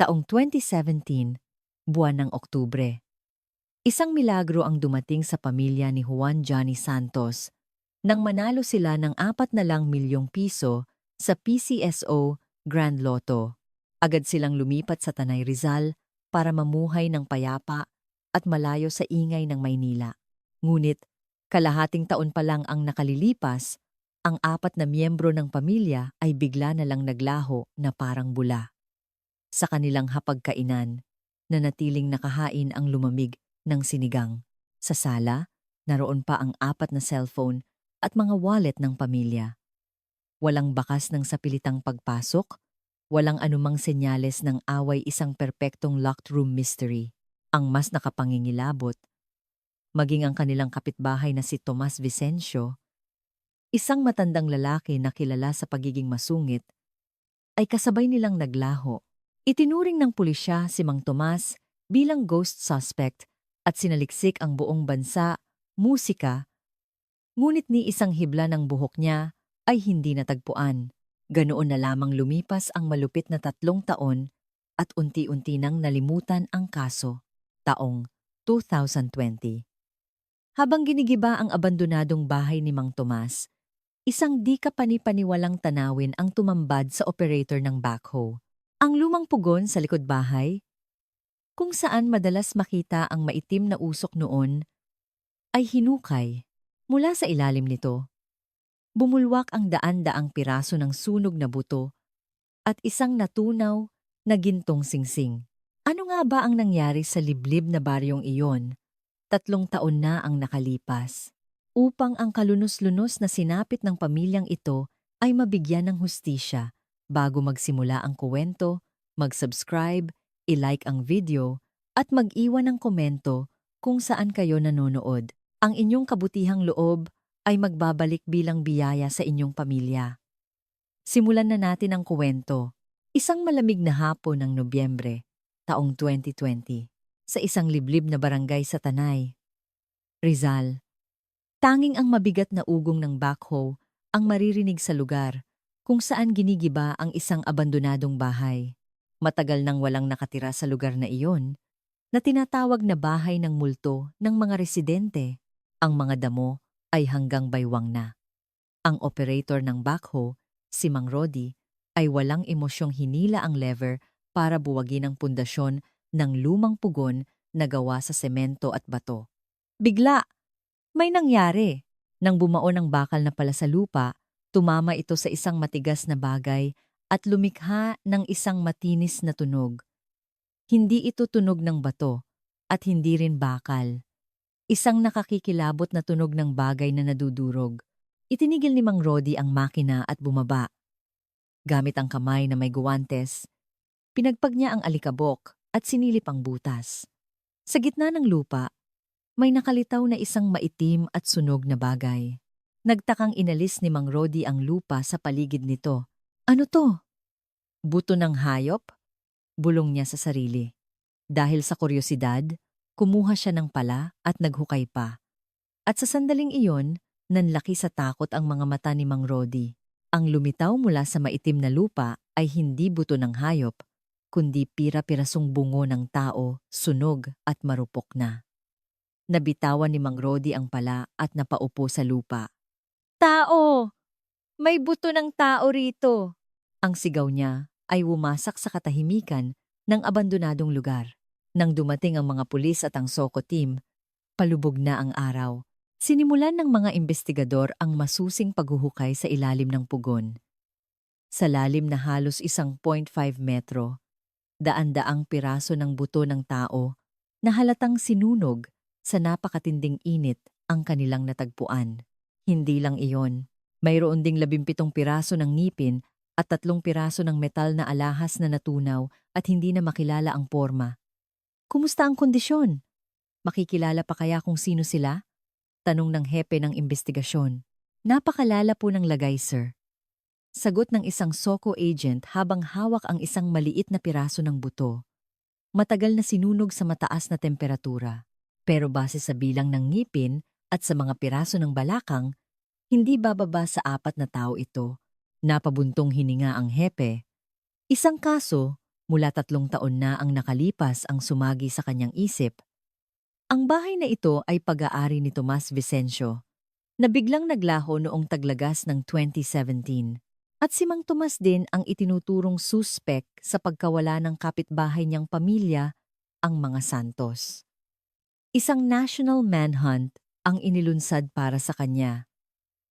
Taong 2017, buwan ng Oktubre. Isang milagro ang dumating sa pamilya ni Juan Johnny Santos nang manalo sila ng 4 na lang milyong piso sa PCSO Grand Lotto. Agad silang lumipat sa Tanay Rizal para mamuhay ng payapa at malayo sa ingay ng Maynila. Ngunit, kalahating taon pa lang ang nakalilipas, ang 4 na miyembro ng pamilya ay bigla na lang naglaho na parang bula. Sa kanilang hapagkainan, nanatiling nakahain ang lumamig ng sinigang. Sa sala, naroon pa ang 4 na cellphone at mga wallet ng pamilya. Walang bakas ng sapilitang pagpasok, walang anumang senyales ng away, isang perpektong locked room mystery. Ang mas nakapangingilabot, maging ang kanilang kapitbahay na si Tomas Vicencio, isang matandang lalaki na kilala sa pagiging masungit, ay kasabay nilang naglaho. Itinuring ng pulisya si Mang Tomas bilang ghost suspect at sinaliksik ang buong bansa, musika, ngunit ni isang hibla ng buhok niya ay hindi natagpuan. Ganoon na lamang lumipas ang malupit na 3 taon at unti-unti nang nalimutan ang kaso. Taong 2020. Habang ginigiba ang abandonadong bahay ni Mang Tomas, isang di kapani-paniwalang tanawin ang tumambad sa operator ng backhoe. Ang lumang pugon sa likod bahay, kung saan madalas makita ang maitim na usok noon, ay hinukay. Mula sa ilalim nito, bumulwak ang daan-daang piraso ng sunog na buto at isang natunaw na gintong singsing. Ano nga ba ang nangyari sa liblib na baryong iyon? 3 taon na ang nakalipas. Upang ang kalunos-lunos na sinapit ng pamilyang ito ay mabigyan ng hustisya, bago magsimula ang kuwento, mag-subscribe, i-like ang video, at mag-iwan ng komento kung saan kayo nanonood. Ang inyong kabutihang loob ay magbabalik bilang biyaya sa inyong pamilya. Simulan na natin ang kuwento. Isang malamig na hapon ng Nobyembre, taong 2020, sa isang liblib na barangay sa Tanay, Rizal. Tanging ang mabigat na ugong ng backhoe ang maririnig sa lugar kung saan ginigiba ang isang abandonadong bahay. Matagal nang walang nakatira sa lugar na iyon, na tinatawag na bahay ng multo ng mga residente. Ang mga damo ay hanggang baywang na. Ang operator ng backhoe, si Mang Rodi, ay walang emosyong hinila ang lever para buwagin ang pundasyon ng lumang pugon na gawa sa semento at bato. Bigla, may nangyari. Nang bumaon ang bakal na pala sa lupa, tumama ito sa isang matigas na bagay at lumikha ng isang matinis na tunog. Hindi ito tunog ng bato at hindi rin bakal. Isang nakakikilabot na tunog ng bagay na nadudurog. Itinigil ni Mang Rodi ang makina at bumaba. Gamit ang kamay na may guwantes, pinagpag niya ang alikabok at sinilip ang butas. Sa gitna ng lupa, may nakalitaw na isang maitim at sunog na bagay. Nagtakang inalis ni Mang Rodi ang lupa sa paligid nito. Ano to? Buto ng hayop? Bulong niya sa sarili. Dahil sa kuryosidad, kumuha siya ng pala at naghukay pa. At sa sandaling iyon, nanlaki sa takot ang mga mata ni Mang Rodi. Ang lumitaw mula sa maitim na lupa ay hindi buto ng hayop, kundi pira-pirasong bungo ng tao, sunog at marupok na. Nabitawan ni Mang Rodi ang pala at napaupo sa lupa. Tao! May buto ng tao rito! Ang sigaw niya ay wumasak sa katahimikan ng abandonadong lugar. Nang dumating ang mga pulis at ang SOCO team, palubog na ang araw. Sinimulan ng mga investigador ang masusing paghuhukay sa ilalim ng pugon. Sa lalim na halos 1.5 metro, daan-daang piraso ng buto ng tao na halatang sinunog sa napakatinding init ang kanilang natagpuan. Hindi lang iyon, mayroon ding 17 piraso ng ngipin at 3 piraso ng metal na alahas na natunaw at hindi na makilala ang porma. Kumusta ang kondisyon? Makikilala pa kaya kung sino sila? Tanong ng hepe ng investigasyon. Napakalala po ng lagay, sir. Sagot ng isang SOCO agent habang hawak ang isang maliit na piraso ng buto. Matagal na sinunog sa mataas na temperatura. Pero base sa bilang ng ngipin at sa mga piraso ng balakang, hindi bababa sa 4 na tao ito. Napabuntong hininga ang hepe. Isang kaso Mula 3 taon na ang nakalipas ang sumagi sa kanyang isip. Ang bahay na ito ay pag-aari ni Tomas Vicencio, na biglang naglaho noong taglagas ng 2017. At si Mang Tomas din ang itinuturong suspek sa pagkawala ng kapitbahay niyang pamilya, ang mga Santos. Isang national manhunt ang inilunsad para sa kanya.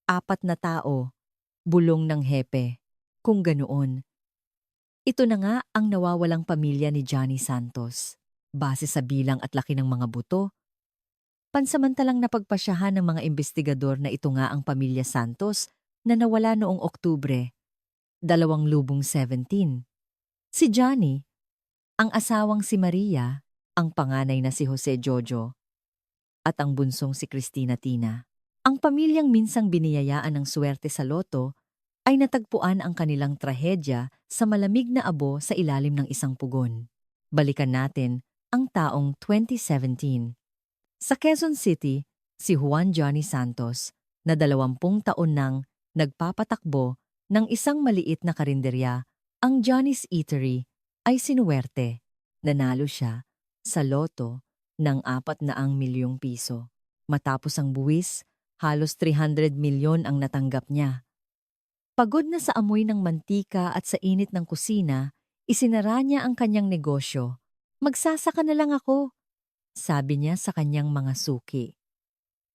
4 na tao, bulong ng hepe. Kung ganoon, ito na nga ang nawawalang pamilya ni Johnny Santos. Base sa bilang at laki ng mga buto, pansamantalang napagpasyahan ng mga investigador na ito nga ang pamilya Santos na nawala noong Oktubre 2017. Si Johnny, ang asawang si Maria, ang panganay na si Jose Jojo, at ang bunsong si Cristina Tina. Ang pamilyang minsang biniyayaan ng swerte sa loto ay natagpuan ang kanilang trahedya sa malamig na abo sa ilalim ng isang pugon. Balikan natin ang taong 2017. Sa Quezon City, si Juan Johnny Santos, na 20 taon nang nagpapatakbo ng isang maliit na karinderya, ang Johnny's Eatery, ay sinuwerte. Nanalo siya sa loto ng 400 milyong piso. Matapos ang buwis, halos 300 milyon ang natanggap niya. Pagod na sa amoy ng mantika at sa init ng kusina, isinara niya ang kanyang negosyo. Magsasaka na lang ako, sabi niya sa kanyang mga suki.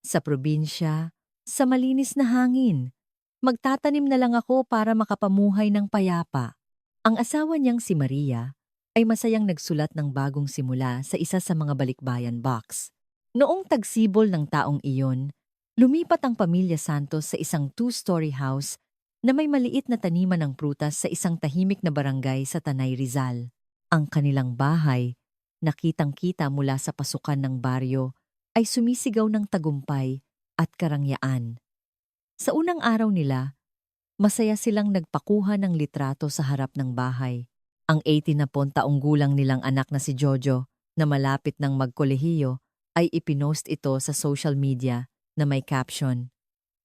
Sa probinsya, sa malinis na hangin, magtatanim na lang ako para makapamuhay ng payapa. Ang asawa niyang si Maria ay masayang nagsulat ng bagong simula sa isa sa mga balikbayan box. Noong tagsibol ng taong iyon, lumipat ang pamilya Santos sa isang 2-story house na may maliit na taniman ng prutas sa isang tahimik na barangay sa Tanay Rizal. Ang kanilang bahay, nakitang-kita mula sa pasukan ng baryo, ay sumisigaw ng tagumpay at karangyaan. Sa unang araw nila, masaya silang nagpakuha ng litrato sa harap ng bahay. Ang 80 na taong gulang nilang anak na si Jojo, na malapit ng magkolehiyo, ay ipinost ito sa social media na may caption,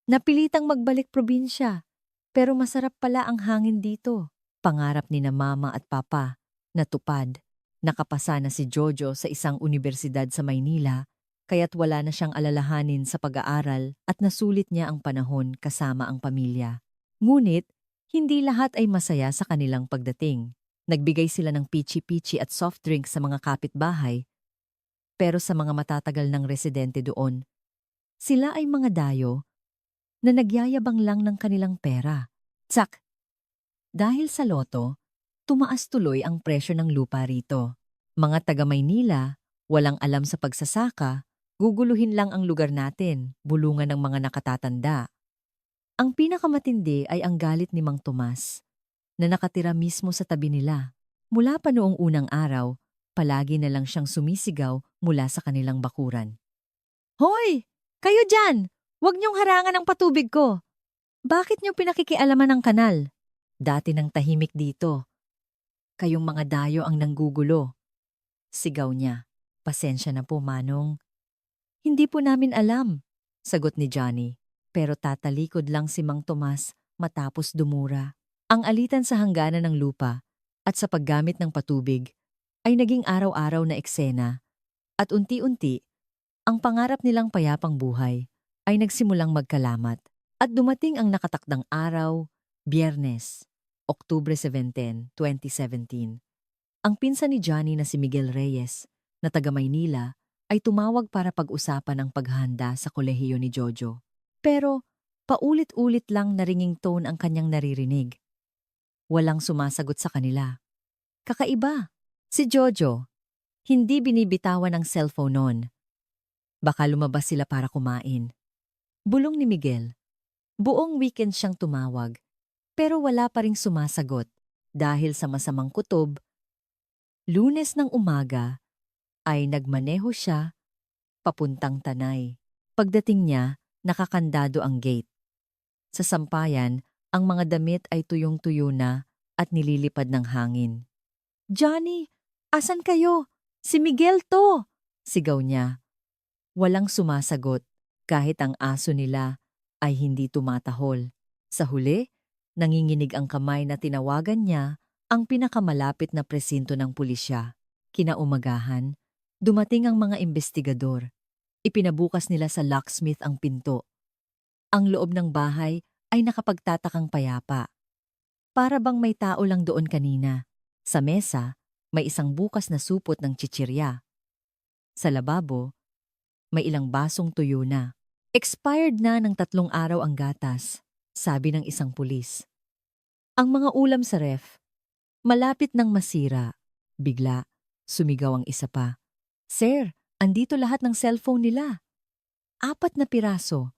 "Napilitang magbalik probinsya, pero masarap pala ang hangin dito." Pangarap ni na mama at papa, natupad. Nakapasa na si Jojo sa isang universidad sa Maynila, kaya't wala na siyang alalahanin sa pag-aaral at nasulit niya ang panahon kasama ang pamilya. Ngunit, hindi lahat ay masaya sa kanilang pagdating. Nagbigay sila ng pichi-pichi at soft drinks sa mga kapitbahay, pero sa mga matatagal ng residente doon, sila ay mga dayo na nagyayabang lang ng kanilang pera. Tsak! Dahil sa loto, tumaas tuloy ang presyo ng lupa rito. Mga taga Maynila, walang alam sa pagsasaka, guguluhin lang ang lugar natin, bulungan ng mga nakatatanda. Ang pinakamatindi ay ang galit ni Mang Tomas, na nakatira mismo sa tabi nila. Mula pa noong unang araw, palagi na lang siyang sumisigaw mula sa kanilang bakuran. "Hoy! Kayo dyan! Huwag niyong harangan ang patubig ko! Bakit niyo pinakikialaman ang kanal? Dati nang tahimik dito. Kayong mga dayo ang nanggugulo." Sigaw niya. "Pasensya na po, Manong. Hindi po namin alam," sagot ni Johnny. Pero tatalikod lang si Mang Tomas matapos dumura. Ang alitan sa hangganan ng lupa at sa paggamit ng patubig ay naging araw-araw na eksena, at unti-unti, ang pangarap nilang payapang buhay ay nagsimulang magkalamat. At dumating ang nakatakdang araw, Biyernes, Oktubre 17, 2017. Ang pinsan ni Johnny na si Miguel Reyes, na taga Maynila, ay tumawag para pag-usapan ang paghahanda sa kolehiyo ni Jojo. Pero paulit-ulit lang na ringing tone ang kanyang naririnig. Walang sumasagot sa kanila. Kakaiba, si Jojo, hindi binibitawan ang cellphone noon. Baka lumabas sila para kumain. Bulong ni Miguel. Buong weekend siyang tumawag, pero wala pa ring sumasagot dahil sa masamang kutob. Lunes ng umaga ay nagmaneho siya papuntang Tanay. Pagdating niya, nakakandado ang gate. Sa sampayan, ang mga damit ay tuyong-tuyo na at nililipad ng hangin. "Johnny, asan kayo? Si Miguel to!" sigaw niya. Walang sumasagot kahit ang aso nila ay hindi tumatahol. Sa huli, nanginginig ang kamay na tinawagan niya ang pinakamalapit na presinto ng pulisya. Kinaumagahan, dumating ang mga investigador. Ipinabukas nila sa locksmith ang pinto. Ang loob ng bahay ay nakapagtatakang payapa. Para bang may tao lang doon kanina. Sa mesa, may isang bukas na supot ng chichirya. Sa lababo, may ilang basong tuyo na. Expired na ng 3 araw ang gatas, sabi ng isang pulis. Ang mga ulam sa ref, malapit nang masira. Bigla, sumigaw ang isa pa. Sir, andito lahat ng cellphone nila. 4 na piraso.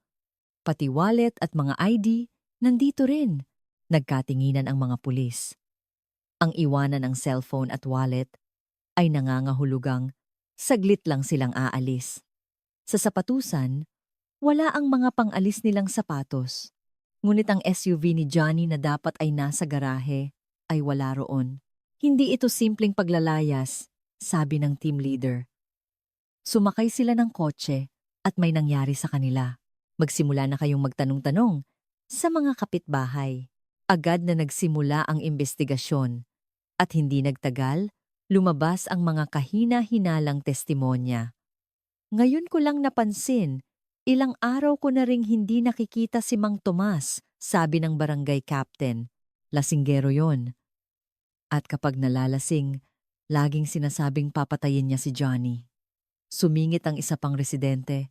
Pati wallet at mga ID, nandito rin. Nagkatinginan ang mga pulis. Ang iwanan ng cellphone at wallet ay nangangahulugang saglit lang silang aalis. Sa sapatusan, wala ang mga pang-alis nilang sapatos. Ngunit ang SUV ni Johnny na dapat ay nasa garahe ay wala roon. Hindi ito simpleng paglalayas, sabi ng team leader. Sumakay sila ng kotse at may nangyari sa kanila. Magsimula na kayong magtanong-tanong sa mga kapitbahay. Agad na nagsimula ang investigasyon at hindi nagtagal, lumabas ang mga kahina-hinalang testimonya. Ngayon ko lang napansin, ilang araw ko na ring hindi nakikita si Mang Tomas, sabi ng barangay captain. Lasinggero yon. At kapag nalalasing, laging sinasabing papatayin niya si Johnny. Sumingit ang isa pang residente.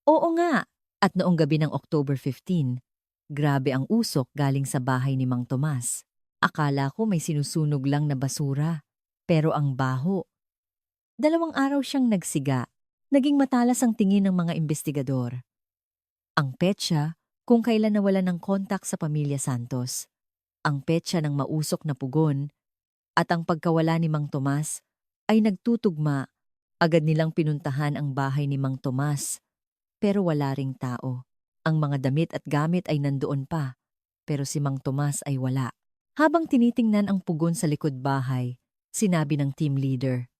Oo nga, at noong gabi ng October 15, grabe ang usok galing sa bahay ni Mang Tomas. Akala ko may sinusunog lang na basura, pero ang baho. 2 araw siyang nagsiga. Naging matalas ang tingin ng mga investigador. Ang petsa kung kailan nawalan ng kontak sa pamilya Santos. Ang petsa ng mausok na pugon at ang pagkawala ni Mang Tomas ay nagtutugma. Agad nilang pinuntahan ang bahay ni Mang Tomas, pero wala ring tao. Ang mga damit at gamit ay nandoon pa, pero si Mang Tomas ay wala. Habang tinitingnan ang pugon sa likod bahay, sinabi ng team leader,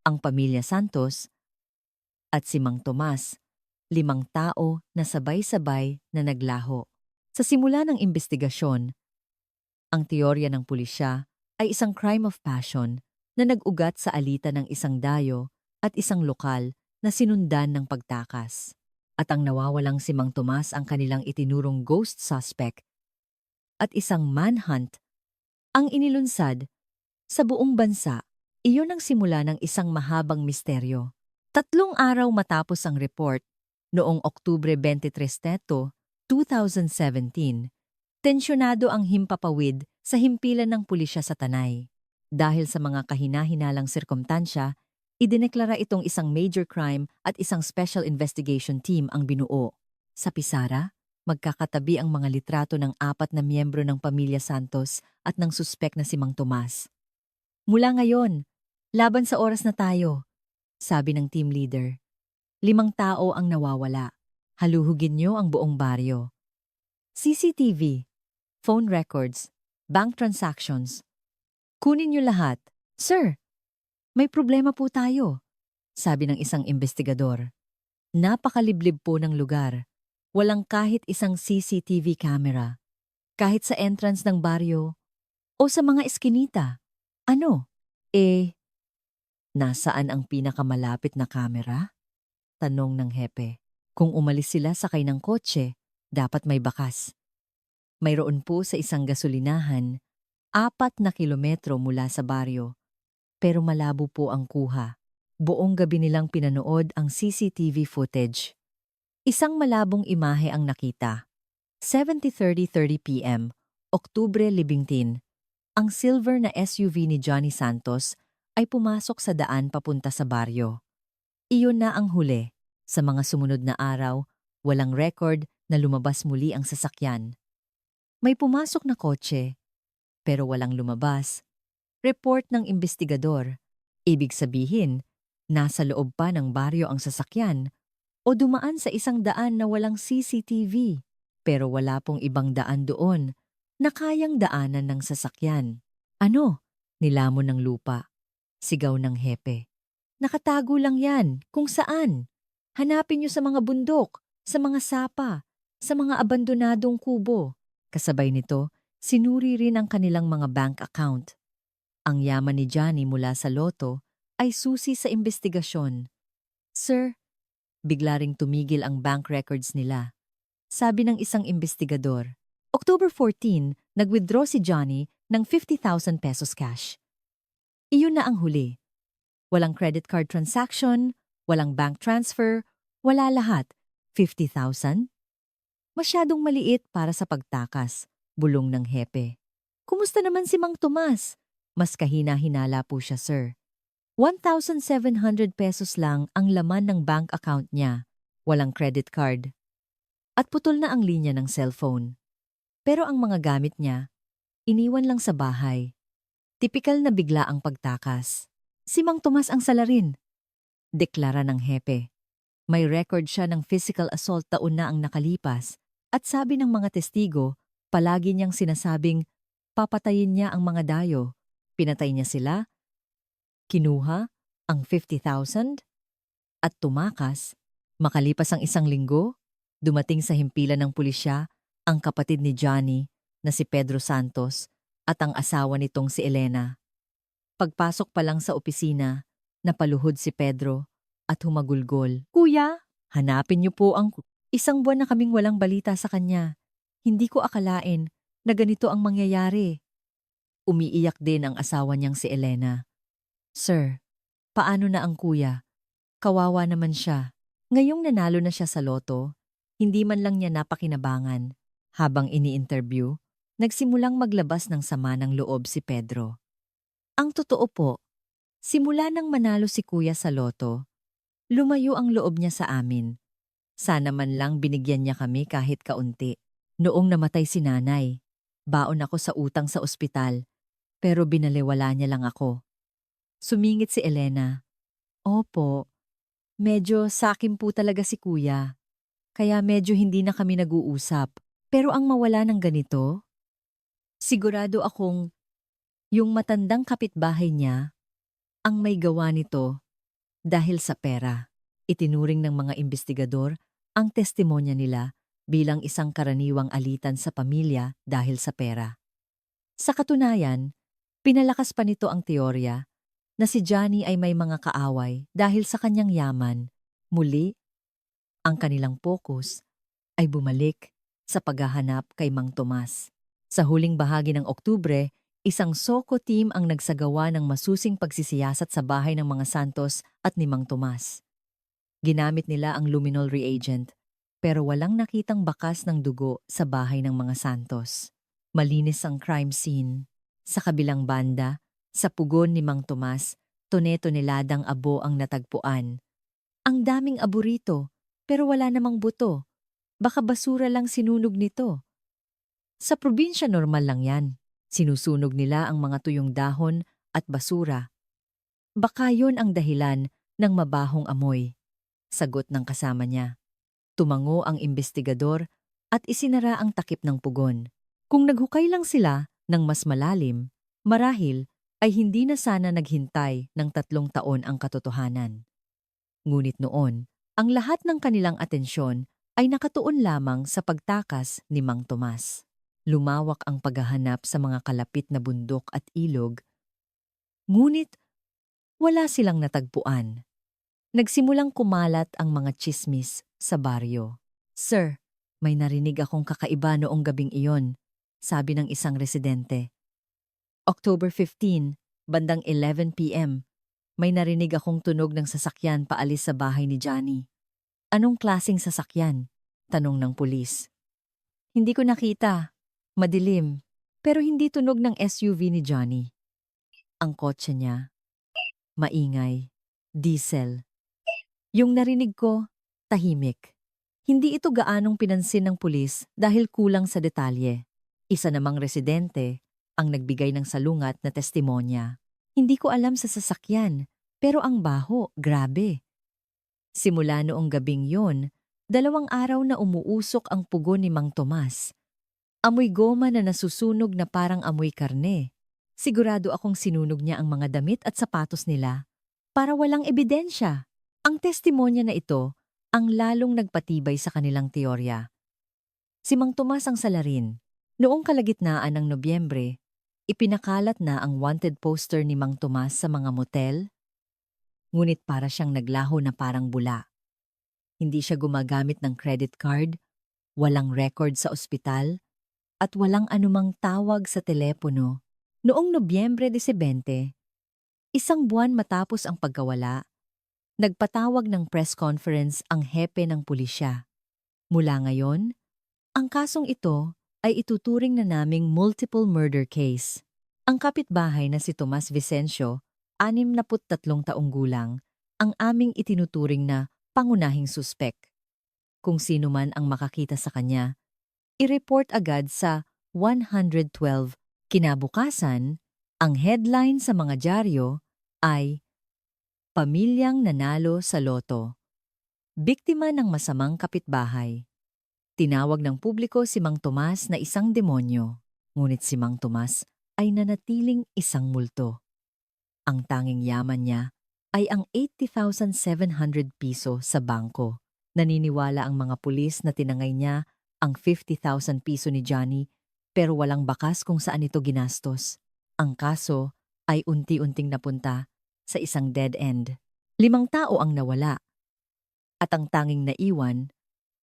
ang pamilya Santos at si Mang Tomas, 5 tao na sabay-sabay na naglaho. Sa simula ng investigasyon, ang teorya ng pulisya ay isang crime of passion na nag-ugat sa alitan ng isang dayo at isang lokal na sinundan ng pagtakas. At ang nawawalang si Mang Tomas ang kanilang itinurong ghost suspect at isang manhunt ang inilunsad sa buong bansa. Iyon ang simula ng isang mahabang misteryo. 3 araw matapos ang report, noong Oktubre 23, 2017, tensyonado ang himpapawid sa himpilan ng pulisya sa Tanay. Dahil sa mga kahina-hinalang sirkumtansya, idineklara itong isang major crime at isang special investigation team ang binuo. Sa Pisara, magkakatabi ang mga litrato ng 4 na miyembro ng pamilya Santos at ng suspek na si Mang Tomas. Mula ngayon, laban sa oras na tayo, sabi ng team leader. 5 tao ang nawawala. Haluhugin niyo ang buong baryo. CCTV, phone records, bank transactions. Kunin niyo lahat. Sir, may problema po tayo, sabi ng isang investigador. Napakaliblib po ng lugar. Walang kahit isang CCTV camera. Kahit sa entrance ng baryo o sa mga eskinita. Ano? Nasaan ang pinakamalapit na kamera? Tanong ng hepe. Kung umalis sila sakay ng kotse, dapat may bakas. Mayroon po sa isang gasolinahan, 4 na kilometro mula sa baryo. Pero malabo po ang kuha. Buong gabi nilang pinanood ang CCTV footage. Isang malabong imahe ang nakita. 7:30 p.m., Oktubre 17, ang silver na SUV ni Johnny Santos ay pumasok sa daan papunta sa baryo. Iyon na ang huli. Sa mga sumunod na araw, walang record na lumabas muli ang sasakyan. May pumasok na kotse, pero walang lumabas. Report ng investigador. Ibig sabihin, nasa loob pa ng baryo ang sasakyan o dumaan sa isang daan na walang CCTV. Pero wala pong ibang daan doon na kayang daanan ng sasakyan. Ano? Nilamon ng lupa. Sigaw ng hepe. Nakatago lang yan, kung saan. Hanapin niyo sa mga bundok, sa mga sapa, sa mga abandonadong kubo. Kasabay nito, Sinuri rin ang kanilang mga bank account. Ang yaman ni Johnny mula sa loto ay susi sa investigasyon. Sir, bigla ring tumigil ang bank records nila. Sabi ng isang investigador. October 14, nag-withdraw si Johnny ng 50,000 pesos cash. Iyon na ang huli. Walang credit card transaction, walang bank transfer, wala lahat. 50,000? Masyadong maliit para sa pagtakas, bulong ng hepe. Kumusta naman si Mang Tomas? Mas kahina-hinala po siya, sir. 1,700 pesos lang ang laman ng bank account niya. Walang credit card. At putol na ang linya ng cellphone. Pero ang mga gamit niya, iniwan lang sa bahay. Tipikal na bigla ang pagtakas. Si Mang Tomas ang salarin. Deklara ng hepe. May record siya ng physical assault taon na ang nakalipas at sabi ng mga testigo, palagi niyang sinasabing papatayin niya ang mga dayo. Pinatay niya sila, kinuha ang 50,000 at tumakas. Makalipas ang isang linggo, dumating sa himpilan ng pulisya ang kapatid ni Johnny na si Pedro Santos at ang asawa nitong si Elena. Pagpasok pa lang sa opisina, napaluhod si Pedro at humagulgol. Kuya, hanapin niyo po ang... Isang buwan na kaming walang balita sa kanya. Hindi ko akalain na ganito ang mangyayari. Umiiyak din ang asawa niyang si Elena. Sir, paano na ang kuya? Kawawa naman siya. Ngayong nanalo na siya sa loto, hindi man lang niya napakinabangan. Habang ini-interview, nagsimulang maglabas ng sama ng loob si Pedro. Ang totoo po, simula nang manalo si kuya sa loto, lumayo ang loob niya sa amin. Sana man lang binigyan niya kami kahit kaunti. Noong namatay si nanay, baon ako sa utang sa ospital, pero binaliwala niya lang ako. Sumingit si Elena. Opo, medyo sakin po talaga si kuya. Kaya medyo hindi na kami nag-uusap. Pero ang mawala ng ganito, sigurado akong yung matandang kapitbahay niya ang may gawa nito dahil sa pera. Itinuring ng mga investigador ang testimonya nila bilang isang karaniwang alitan sa pamilya dahil sa pera. Sa katunayan, pinalakas pa nito ang teorya na si Johnny ay may mga kaaway dahil sa kanyang yaman. Muli, ang kanilang focus ay bumalik sa paghahanap kay Mang Tomas. Sa huling bahagi ng Oktubre, isang SOCO team ang nagsagawa ng masusing pagsisiyasat sa bahay ng mga Santos at ni Mang Tomas. Ginamit nila ang luminol reagent, pero walang nakitang bakas ng dugo sa bahay ng mga Santos. Malinis ang crime scene. Sa kabilang banda, sa pugon ni Mang Tomas, tone-toneladang abo ang natagpuan. Ang daming abo rito, pero wala namang buto. Baka basura lang sinunog nito. Sa probinsya normal lang yan. Sinusunog nila ang mga tuyong dahon at basura. Baka yon ang dahilan ng mabahong amoy. Sagot ng kasama niya. Tumango ang investigador at isinara ang takip ng pugon. Kung naghukay lang sila ng mas malalim, marahil ay hindi na sana naghintay ng 3 taon ang katotohanan. Ngunit noon, ang lahat ng kanilang atensyon ay nakatuon lamang sa pagtakas ni Mang Tomas. Lumawak ang paghahanap sa mga kalapit na bundok at ilog, ngunit wala silang natagpuan. Nagsimulang kumalat ang mga tsismis sa baryo. Sir, may narinig akong kakaiba noong gabing iyon, sabi ng isang residente. October 15, bandang 11 p.m., may narinig akong tunog ng sasakyan paalis sa bahay ni Johnny. Anong klaseng sasakyan? Tanong ng pulis. Hindi ko nakita. Madilim, pero hindi tunog ng SUV ni Johnny. Ang kotse niya, maingay, diesel. Yung narinig ko, tahimik. Hindi ito gaanong pinansin ng pulis dahil kulang sa detalye. Isa namang residente ang nagbigay ng salungat na testimonya. Hindi ko alam sa sasakyan, pero ang baho, grabe. Simula noong gabing yon, 2 araw na umuusok ang pugon ni Mang Tomas. Amoy goma na nasusunog na parang amoy karne. Sigurado akong sinunog niya ang mga damit at sapatos nila para walang ebidensya. Ang testimonya na ito ang lalong nagpatibay sa kanilang teorya. Si Mang Tomas ang salarin, Noong kalagitnaan ng Nobyembre, ipinakalat na ang wanted poster ni Mang Tomas sa mga motel, ngunit para siyang naglaho na parang bula. Hindi siya gumagamit ng credit card, walang record sa ospital, at walang anumang tawag sa telepono. Noong Nobyembre 20, isang buwan matapos ang pagkawala, nagpatawag ng press conference ang hepe ng pulisya. Mula ngayon, ang kasong ito ay ituturing na naming multiple murder case. Ang kapitbahay na si Tomas Vicencio, 63 taong gulang, ang aming itinuturing na pangunahing suspek. Kung sino man ang makakita sa kanya, i-report agad sa 112. Kinabukasan, ang headline sa mga dyaryo ay Pamilyang nanalo sa loto. Biktima ng masamang kapitbahay. Tinawag ng publiko si Mang Tomas na isang demonyo, ngunit si Mang Tomas ay nanatiling isang multo. Ang tanging yaman niya ay ang 80,700 piso sa bangko. Naniniwala ang mga pulis na tinangay niya ang 50,000 piso ni Johnny pero walang bakas kung saan ito ginastos. Ang kaso ay unti-unting napunta sa isang dead end. 5 tao ang nawala at ang tanging naiwan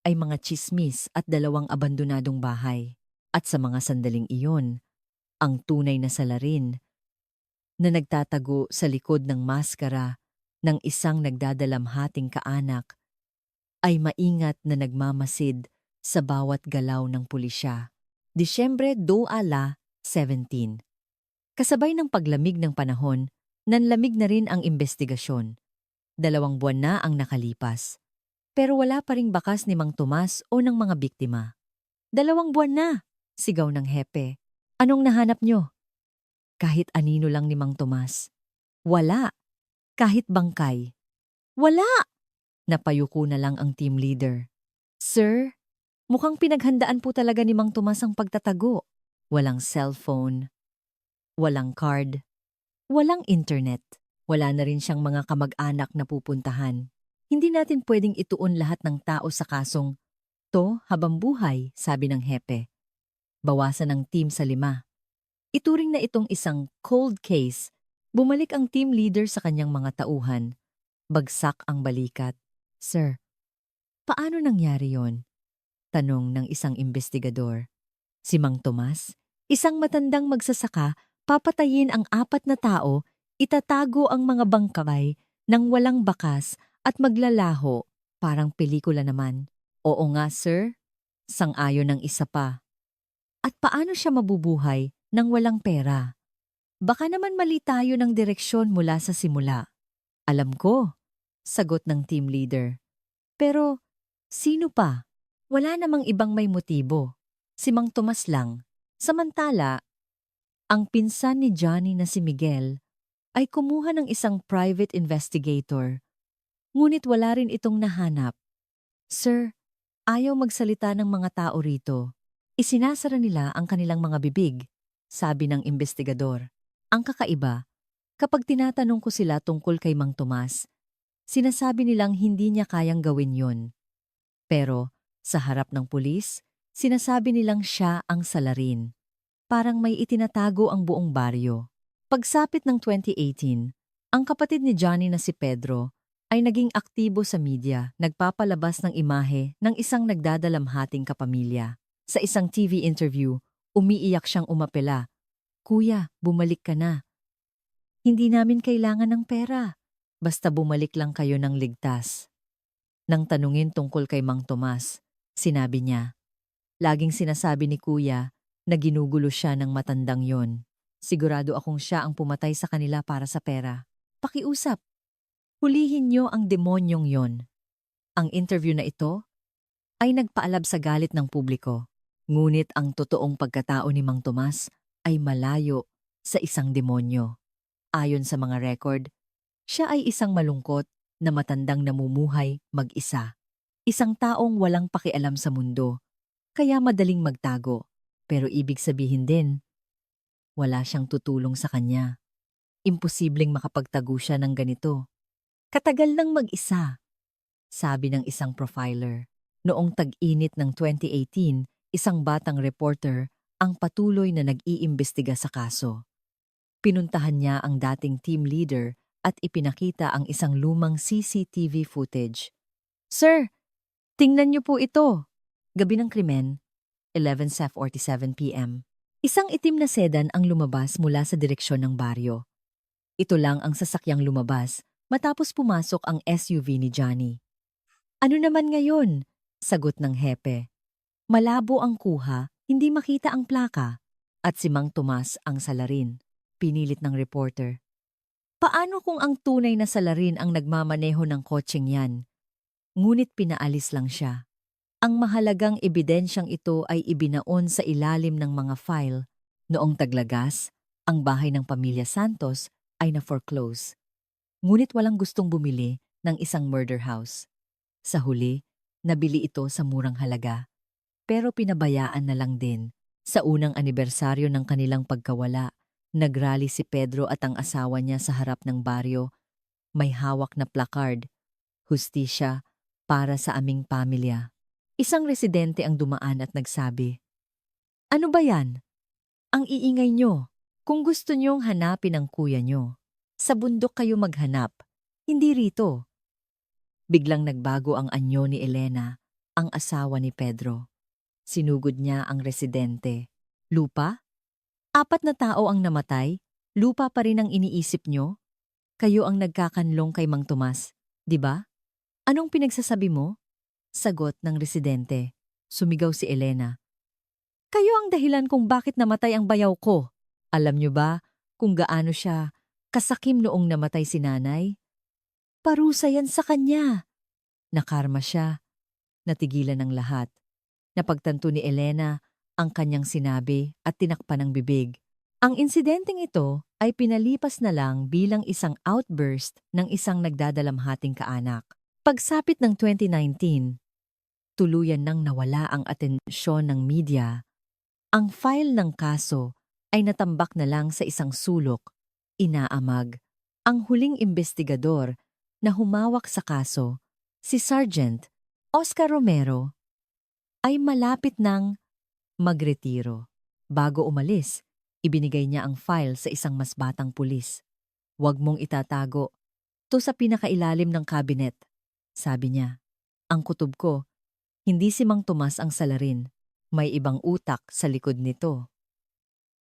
ay mga tsismis at 2 abandonadong bahay. At sa mga sandaling iyon, ang tunay na salarin na nagtatago sa likod ng maskara ng isang nagdadalamhating kaanak ay maingat na nagmamasid sa bawat galaw ng pulisya. Disyembre 2017. Kasabay ng paglamig ng panahon, nanlamig na rin ang investigasyon. 2 buwan na ang nakalipas. Pero wala pa ring bakas ni Mang Tomas o ng mga biktima. 2 buwan na, sigaw ng hepe. Anong nahanap nyo? Kahit anino lang ni Mang Tomas. Wala. Kahit bangkay. Wala! Napayuko na lang ang team leader. Sir, mukhang pinaghandaan po talaga ni Mang Tomas ang pagtatago. Walang cellphone. Walang card. Walang internet. Wala na rin siyang mga kamag-anak na pupuntahan. Hindi natin pwedeng ituon lahat ng tao sa kasong to habang buhay, sabi ng hepe. Bawasan ang team sa 5. Ituring na itong isang cold case. Bumalik ang team leader sa kanyang mga tauhan. Bagsak ang balikat. Sir, paano nangyari yon? Tanong ng isang investigador. Si Mang Tomas, isang matandang magsasaka, papatayin ang 4 na tao, itatago ang mga bangkay ng walang bakas at maglalaho, parang pelikula naman. Oo nga, sir. Sang-ayon ng isa pa. At paano siya mabubuhay nang walang pera? Baka naman mali tayo ng direksyon mula sa simula. Alam ko, sagot ng team leader. Pero, sino pa? Wala namang ibang may motibo. Si Mang Tomas lang. Samantala, ang pinsan ni Johnny na si Miguel ay kumuha ng isang private investigator. Ngunit wala rin itong nahanap. Sir, ayaw magsalita ng mga tao rito. Isinasara nila ang kanilang mga bibig, sabi ng investigador. Ang kakaiba, kapag tinatanong ko sila tungkol kay Mang Tomas, sinasabi nilang hindi niya kayang gawin yon. Pero sa harap ng pulis, sinasabi nilang siya ang salarin. Parang may itinatago ang buong baryo. Pagsapit ng 2018, ang kapatid ni Johnny na si Pedro ay naging aktibo sa media, nagpapalabas ng imahe ng isang nagdadalamhating kapamilya. Sa isang TV interview, umiiyak siyang umapela. Kuya, bumalik ka na. Hindi namin kailangan ng pera. Basta bumalik lang kayo ng ligtas. Nang tanungin tungkol kay Mang Tomas, sinabi niya, laging sinasabi ni Kuya na ginugulo siya ng matandang yon. Sigurado akong siya ang pumatay sa kanila para sa pera. Pakiusap. Hulihin niyo ang demonyong yon. Ang interview na ito ay nagpaalab sa galit ng publiko. Ngunit ang totoong pagkatao ni Mang Tomas ay malayo sa isang demonyo. Ayon sa mga record, siya ay isang malungkot na matandang namumuhay mag-isa. Isang taong walang pakialam sa mundo, kaya madaling magtago. Pero ibig sabihin din, wala siyang tutulong sa kanya. Imposibleng makapagtago siya ng ganito. Katagal nang mag-isa, sabi ng isang profiler. Noong tag-init ng 2018, isang batang reporter ang patuloy na nag-iimbestiga sa kaso. Pinuntahan niya ang dating team leader at ipinakita ang isang lumang CCTV footage. Sir, tingnan niyo po ito. Gabi ng krimen, 11:47 p.m. Isang itim na sedan ang lumabas mula sa direksyon ng baryo. Ito lang ang sasakyang lumabas matapos pumasok ang SUV ni Johnny. Ano naman ngayon? Sagot ng hepe. Malabo ang kuha, hindi makita ang plaka. At si Mang Tomas ang salarin. Pinilit ng reporter. Paano kung ang tunay na salarin ang nagmamaneho ng kotseng yan? Ngunit pinaalis lang siya. Ang mahalagang ebidensyang ito ay ibinaon sa ilalim ng mga file. Noong taglagas, ang bahay ng pamilya Santos ay na-foreclose. Ngunit walang gustong bumili ng isang murder house. Sa huli, nabili ito sa murang halaga. Pero pinabayaan na lang din. Sa unang anibersaryo ng kanilang pagkawala, nagrally si Pedro at ang asawa niya sa harap ng baryo. May hawak na placard, "Hustisya para sa aming pamilya." Isang residente ang dumaan at nagsabi, "Ano ba yan? Ang iingay nyo. Kung gusto nyong hanapin ang kuya nyo, sa bundok kayo maghanap, hindi rito." Biglang nagbago ang anyo ni Elena, ang asawa ni Pedro. Sinugod niya ang residente. Lupa? 4 na tao ang namatay, lupa pa rin ang iniisip nyo? Kayo ang nagkakanlong kay Mang Tomas, di ba? Anong pinagsasabi mo? Sagot ng residente. Sumigaw si Elena. Kayo ang dahilan kung bakit namatay ang bayaw ko. Alam nyo ba kung gaano siya kasakim noong namatay si nanay? Parusa yan sa kanya. Nakarma siya. Natigilan ng lahat. Napagtanto ni Elena ang kanyang sinabi at tinakpan ng bibig. Ang insidenteng ito ay pinalipas na lang bilang isang outburst ng isang nagdadalamhating kaanak. Pagsapit ng 2019, tuluyan nang nawala ang atensyon ng media. Ang file ng kaso ay natambak na lang sa isang sulok, inaamag. Ang huling investigador na humawak sa kaso, si Sergeant Oscar Romero, ay malapit nang magretiro. Bago umalis, ibinigay niya ang file sa isang mas batang pulis. Huwag mong itatago. To sa pinakailalim ng kabinet, sabi niya. Ang kutob ko, hindi si Mang Tomas ang salarin. May ibang utak sa likod nito.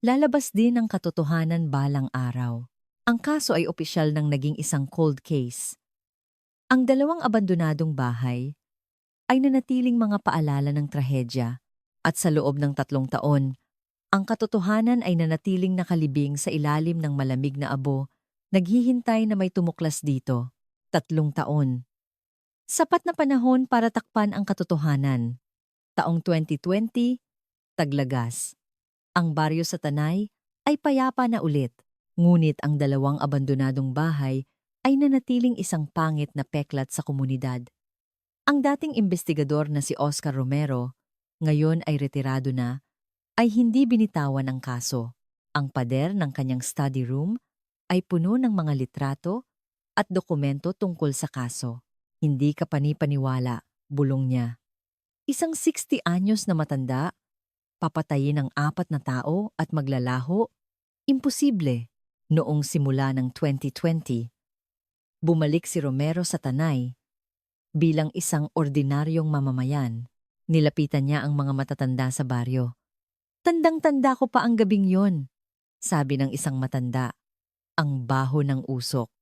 Lalabas din ang katotohanan balang araw. Ang kaso ay opisyal nang naging isang cold case. Ang 2 abandonadong bahay ay nanatiling mga paalala ng trahedya at sa loob ng 3 taon, ang katotohanan ay nanatiling nakalibing sa ilalim ng malamig na abo, naghihintay na may tumuklas dito. 3 taon. Sapat na panahon para takpan ang katotohanan. Taong 2020, Taglagas. Ang baryo sa Tanay ay payapa na ulit, ngunit ang 2 abandonadong bahay ay nanatiling isang pangit na peklat sa komunidad. Ang dating investigador na si Oscar Romero, ngayon ay retirado na, ay hindi binitawan ang kaso. Ang pader ng kanyang study room ay puno ng mga litrato at dokumento tungkol sa kaso. Hindi ka panipaniwala, bulong niya. Isang 60 anyos na matanda, papatayin ng 4 na tao at maglalaho? Imposible. Noong simula ng 2020, bumalik si Romero sa Tanay. Bilang isang ordinaryong mamamayan, nilapitan niya ang mga matatanda sa baryo. Tandang-tanda ko pa ang gabing yon, sabi ng isang matanda. Ang baho ng usok.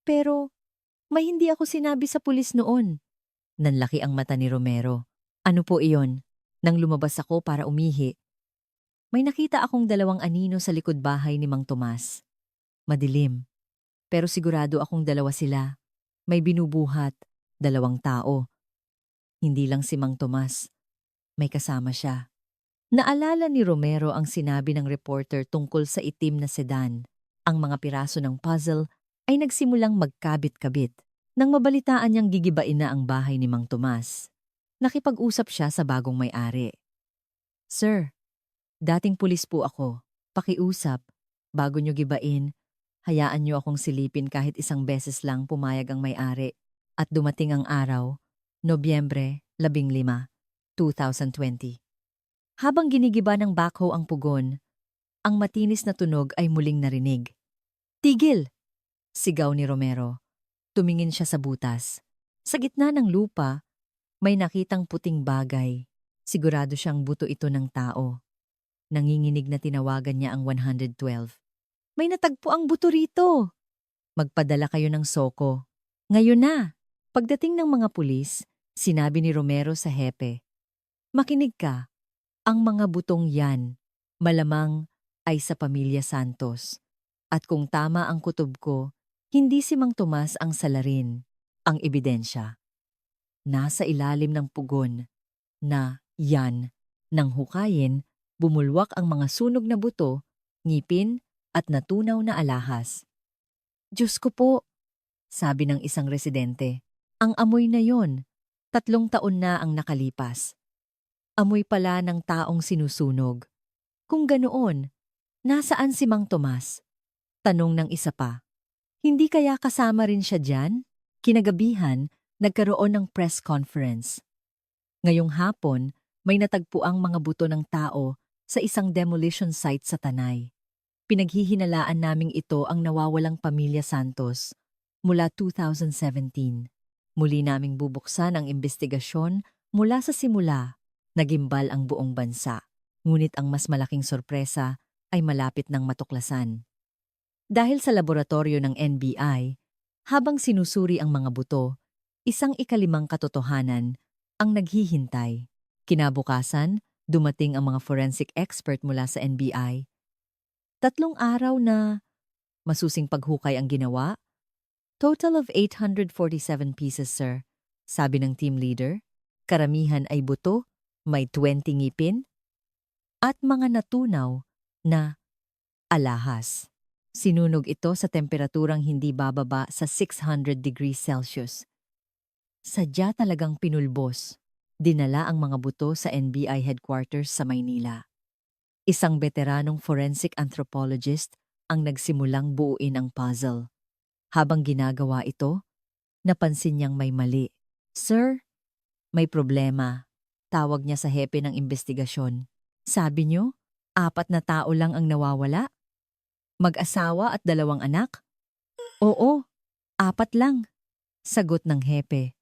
Pero may hindi ako sinabi sa pulis noon. Nanlaki ang mata ni Romero. Ano po iyon? Nang lumabas ako para umihi, may nakita akong 2 anino sa likod bahay ni Mang Tomas. Madilim. Pero sigurado akong 2 sila. May binubuhat, 2 tao. Hindi lang si Mang Tomas. May kasama siya. Naalala ni Romero ang sinabi ng reporter tungkol sa itim na sedan. Ang mga piraso ng puzzle ay nagsimulang magkabit-kabit. Nang mabalitaan niyang gigibain na ang bahay ni Mang Tomas, nakipag-usap siya sa bagong may-ari. Sir, dating pulis po ako. Pakiusap, bago niyo gibain, hayaan niyo akong silipin kahit isang beses lang, pumayag ang may-ari. At dumating ang araw, Nobyembre 15, 2020. Habang ginigiba ng backhoe ang pugon, ang matinis na tunog ay muling narinig. "Tigil!" sigaw ni Romero. Tumingin siya sa butas. Sa gitna ng lupa, may nakitang puting bagay. Sigurado siyang buto ito ng tao. Nanginginig na tinawagan niya ang 112. "May natagpo ang buto rito! Magpadala kayo ng soko. Ngayon na!" Pagdating ng mga pulis, sinabi ni Romero sa hepe, "Makinig ka, ang mga butong yan, malamang ay sa pamilya Santos. At kung tama ang kutob ko, hindi si Mang Tomas ang salarin, ang ebidensya. Nasa ilalim ng pugon na yan, nang hukayin, bumulwak ang mga sunog na buto, ngipin at natunaw na alahas. Diyos ko po, sabi ng isang residente, ang amoy na yon, 3 taon na ang nakalipas. Amoy pala ng taong sinusunog. Kung ganoon, nasaan si Mang Tomas? Tanong ng isa pa. Hindi kaya kasama rin siya dyan? Kinagabihan, nagkaroon ng press conference. Ngayong hapon, may natagpuang mga buto ng tao sa isang demolition site sa Tanay. Pinaghihinalaan naming ito ang nawawalang pamilya Santos mula 2017. Muli naming bubuksan ang investigasyon mula sa simula. Nagimbal ang buong bansa. Ngunit ang mas malaking sorpresa ay malapit ng matuklasan. Dahil sa laboratorio ng NBI, habang sinusuri ang mga buto, isang ikalimang katotohanan ang naghihintay. Kinabukasan, dumating ang mga forensic expert mula sa NBI. 3 araw na masusing paghukay ang ginawa. Total of 847 pieces, sir, sabi ng team leader. Karamihan ay buto, may 20 ngipin, at mga natunaw na alahas. Sinunog ito sa temperaturang hindi bababa sa 600 degrees Celsius. Sadya talagang pinulbos. Dinala ang mga buto sa NBI headquarters sa Maynila. Isang veteranong forensic anthropologist ang nagsimulang buuin ang puzzle. Habang ginagawa ito, napansin niyang may mali. "Sir, may problema." Tawag niya sa hepe ng investigasyon. "Sabi niyo, 4 na tao lang ang nawawala? Mag-asawa at 2 anak?" "Oo, 4 lang," sagot ng hepe.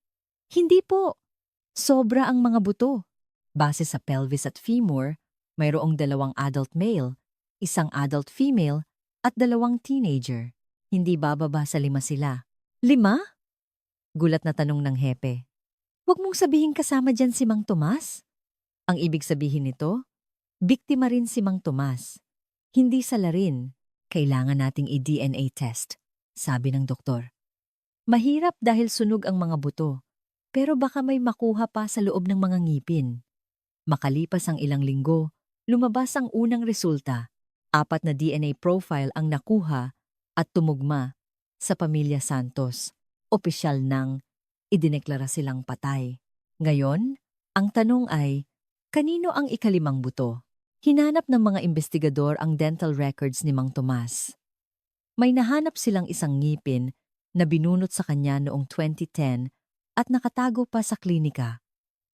"Hindi po. Sobra ang mga buto. Base sa pelvis at femur, mayroong 2 adult male, 1 adult female, at 2 teenager. Hindi bababa sa 5 sila." "5?" Gulat na tanong ng hepe. "Huwag mong sabihin kasama dyan si Mang Tomas?" Ang ibig sabihin nito, biktima rin si Mang Tomas. Hindi salarin. Kailangan nating i-DNA test, sabi ng doktor. Mahirap dahil sunog ang mga buto, pero baka may makuha pa sa loob ng mga ngipin. Makalipas ang ilang linggo, lumabas ang unang resulta. 4 na DNA profile ang nakuha at tumugma sa pamilya Santos. Opisyal nang idineklara silang patay. Ngayon, ang tanong ay, kanino ang ikalimang buto? Hinanap ng mga investigador ang dental records ni Mang Tomas. May nahanap silang isang ngipin na binunot sa kanya noong 2010 at nakatago pa sa klinika.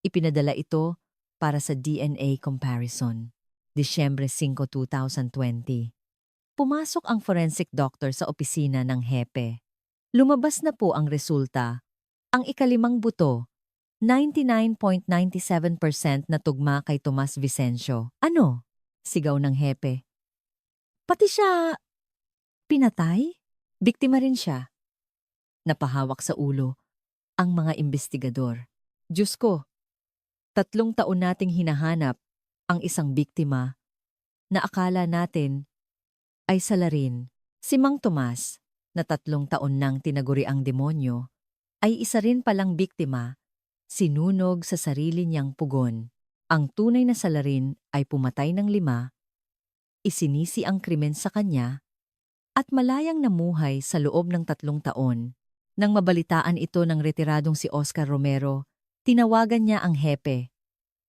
Ipinadala ito para sa DNA comparison. Disyembre 5, 2020. Pumasok ang forensic doctor sa opisina ng hepe. Lumabas na po ang resulta. Ang ikalimang buto, 99.97% na tugma kay Tomas Vicencio. "Ano?" sigaw ng hepe. "Pati siya pinatay? Biktima rin siya?" Napahawak sa ulo ang mga investigador. "Diyos ko, 3 taon nating hinahanap ang isang biktima na akala natin ay salarin. Si Mang Tomas, na 3 taon nang tinaguri ang demonyo, ay isa rin palang biktima, sinunog sa sarili niyang pugon. Ang tunay na salarin ay pumatay ng 5, isinisi ang krimen sa kanya, at malayang namuhay sa loob ng 3 taon. Nang mabalitaan ito ng retiradong si Oscar Romero, tinawagan niya ang hepe.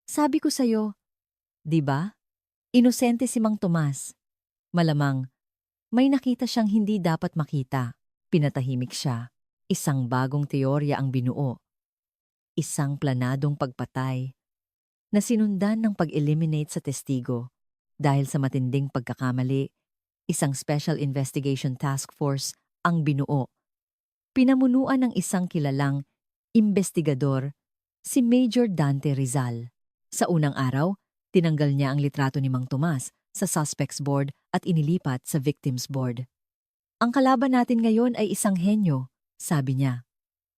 "Sabi ko sa'yo, di ba? Inosente si Mang Tomas. Malamang, may nakita siyang hindi dapat makita." Pinatahimik siya. Isang bagong teorya ang binuo. Isang planadong pagpatay na sinundan ng pag-eliminate sa testigo. Dahil sa matinding pagkakamali, isang Special Investigation Task Force ang binuo. Pinamunuan ng isang kilalang investigador, si Major Dante Rizal. Sa unang araw, tinanggal niya ang litrato ni Mang Tomas sa Suspects Board at inilipat sa Victims Board. Ang kalaban natin ngayon ay isang henyo, sabi niya.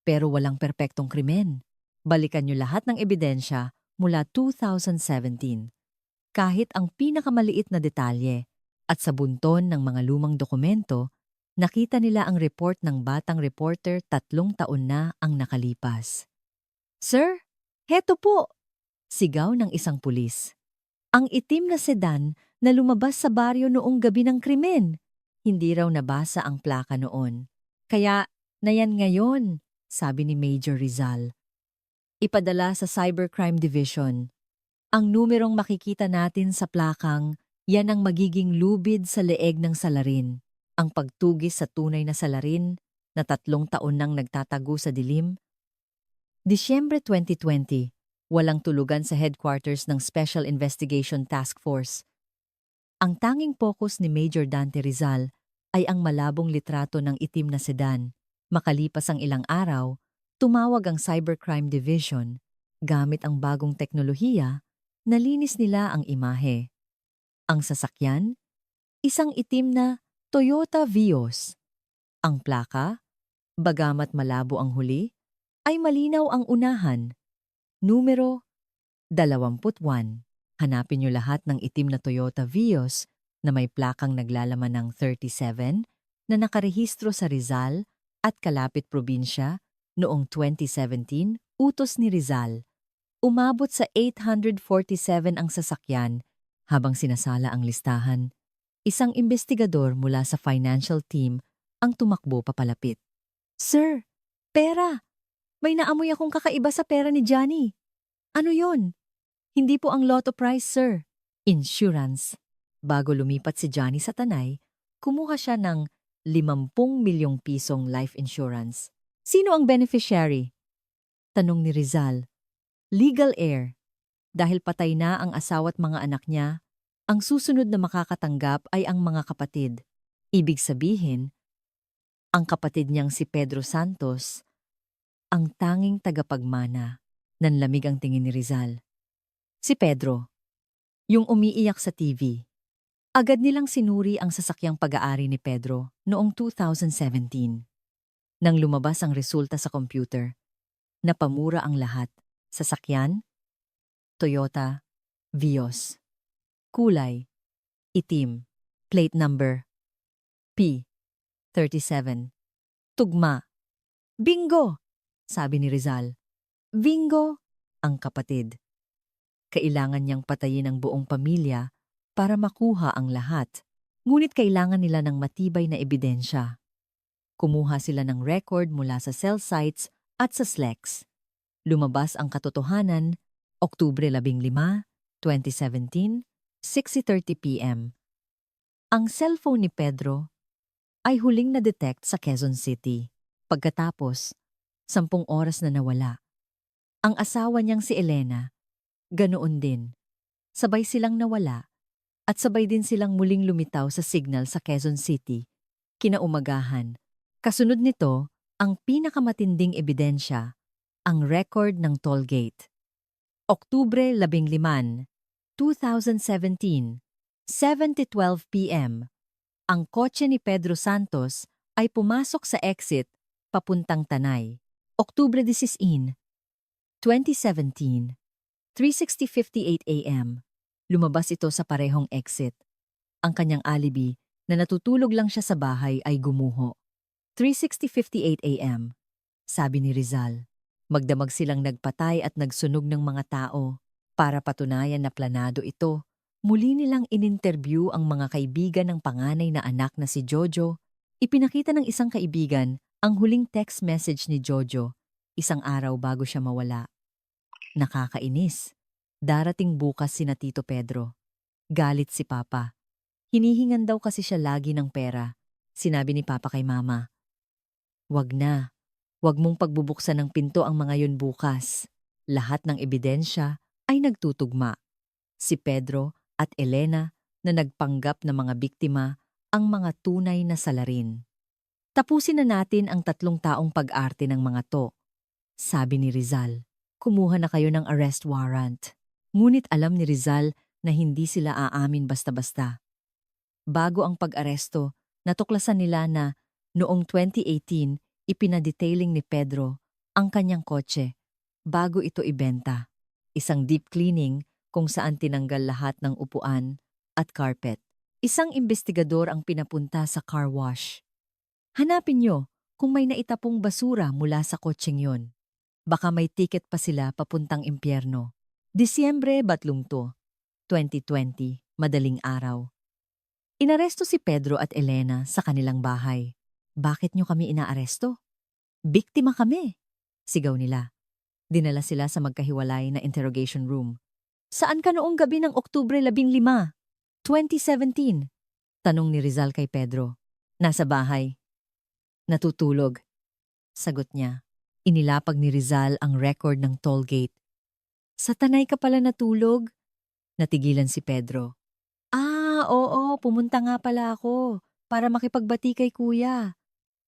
Pero walang perpektong krimen. Balikan niyo lahat ng ebidensya mula 2017. Kahit ang pinakamaliit na detalye at sa bunton ng mga lumang dokumento, nakita nila ang report ng batang reporter 3 taon na ang nakalipas. "Sir, heto po!" Sigaw ng isang pulis. Ang itim na sedan na lumabas sa baryo noong gabi ng krimen. Hindi raw nabasa ang plaka noon. Kaya, nayan ngayon, sabi ni Major Rizal. Ipadala sa Cybercrime Division. Ang numerong makikita natin sa plakang, yan ang magiging lubid sa leeg ng salarin. Ang pagtugis sa tunay na salarin na 3 taon nang nagtatago sa dilim. Disyembre 2020, walang tulugan sa headquarters ng Special Investigation Task Force. Ang tanging focus ni Major Dante Rizal ay ang malabong litrato ng itim na sedan. Makalipas ang ilang araw, tumawag ang Cybercrime Division. Gamit ang bagong teknolohiya, nalinis nila ang imahe. Ang sasakyan, isang itim na Toyota Vios. Ang plaka, bagamat malabo ang huli, ay malinaw ang unahan. Numero 21. Hanapin niyo lahat ng itim na Toyota Vios na may plakang naglalaman ng 37 na nakarehistro sa Rizal at Kalapit Probinsya noong 2017, utos ni Rizal. Umabot sa 847 ang sasakyan habang sinasala ang listahan. Isang investigador mula sa financial team ang tumakbo papalapit. "Sir, pera! May naamoy akong kakaiba sa pera ni Johnny." "Ano yon?" "Hindi po ang lotto prize, sir. Insurance." Bago lumipat si Johnny sa Tanay, kumuha siya ng 50 milyong pisong life insurance. "Sino ang beneficiary?" tanong ni Rizal. "Legal heir. Dahil patay na ang asawa at mga anak niya, ang susunod na makakatanggap ay ang mga kapatid. Ibig sabihin, ang kapatid niyang si Pedro Santos, ang tanging tagapagmana." Nanlamig ang tingin ni Rizal. Si Pedro, yung umiiyak sa TV. Agad nilang sinuri ang sasakyang pag-aari ni Pedro noong 2017. Nang lumabas ang resulta sa computer, napamura ang lahat. Sasakyan, Toyota Vios. Kulay, itim. Plate number, P37. Tugma. "Bingo!" sabi ni Rizal. Bingo! Ang kapatid. Kailangan niyang patayin ang buong pamilya para makuha ang lahat. Ngunit kailangan nila ng matibay na ebidensya. Kumuha sila ng record mula sa cell sites at sa SLEX. Lumabas ang katotohanan, Oktubre 15, 2017, 6:30 p.m. Ang cellphone ni Pedro ay huling na-detect sa Quezon City. Pagkatapos, 10 oras na nawala. Ang asawa niyang si Elena, ganoon din. Sabay silang nawala at sabay din silang muling lumitaw sa signal sa Quezon City. Kinaumagahan. Kasunod nito, ang pinakamatinding ebidensya, ang record ng toll gate. Oktubre 15, 2017, 7:12 p.m. Ang kotse ni Pedro Santos ay pumasok sa exit papuntang Tanay. Oktubre 16, 2017, 3:58 a.m. Lumabas ito sa parehong exit. Ang kanyang alibi na natutulog lang siya sa bahay ay gumuho. 3:58 a.m. Sabi ni Rizal. Magdamag silang nagpatay at nagsunog ng mga tao. Para patunayan na planado ito, muli nilang ininterview ang mga kaibigan ng panganay na anak na si Jojo. Ipinakita ng isang kaibigan ang huling text message ni Jojo, isang araw bago siya mawala. Nakakainis. Darating bukas sina Tito Pedro. Galit si Papa. Hinihingan daw kasi siya lagi ng pera. Sinabi ni Papa kay Mama, "Wag na. Wag mong pagbubuksan ng pinto ang mga yun bukas. Lahat ng ebidensya ay nagtutugma. Si Pedro at Elena na nagpanggap na mga biktima ang mga tunay na salarin. Tapusin na natin ang 3 taong pag-arte ng mga to, sabi ni Rizal. Kumuha na kayo ng arrest warrant. Ngunit alam ni Rizal na hindi sila aamin basta-basta. Bago ang pag-aresto, natuklasan nila na noong 2018, ipinadetailing ni Pedro ang kanyang kotse bago ito ibenta. Isang deep cleaning kung saan tinanggal lahat ng upuan at carpet. Isang investigador ang pinapunta sa car wash. Hanapin nyo kung may naitapong basura mula sa kotseng yon. Baka may ticket pa sila papuntang impyerno. Disyembre 2020, madaling araw. Inaresto si Pedro at Elena sa kanilang bahay. Bakit nyo kami inaaresto? Biktima kami, sigaw nila. Dinala sila sa magkahiwalay na interrogation room. Saan ka noong gabi ng Oktubre 15, 2017? Tanong ni Rizal kay Pedro. Nasa bahay. Natutulog. Sagot niya. Inilapag ni Rizal ang record ng toll gate. Sa Tanay ka pala natulog? Natigilan si Pedro. Oo, pumunta nga pala ako para makipagbati kay kuya.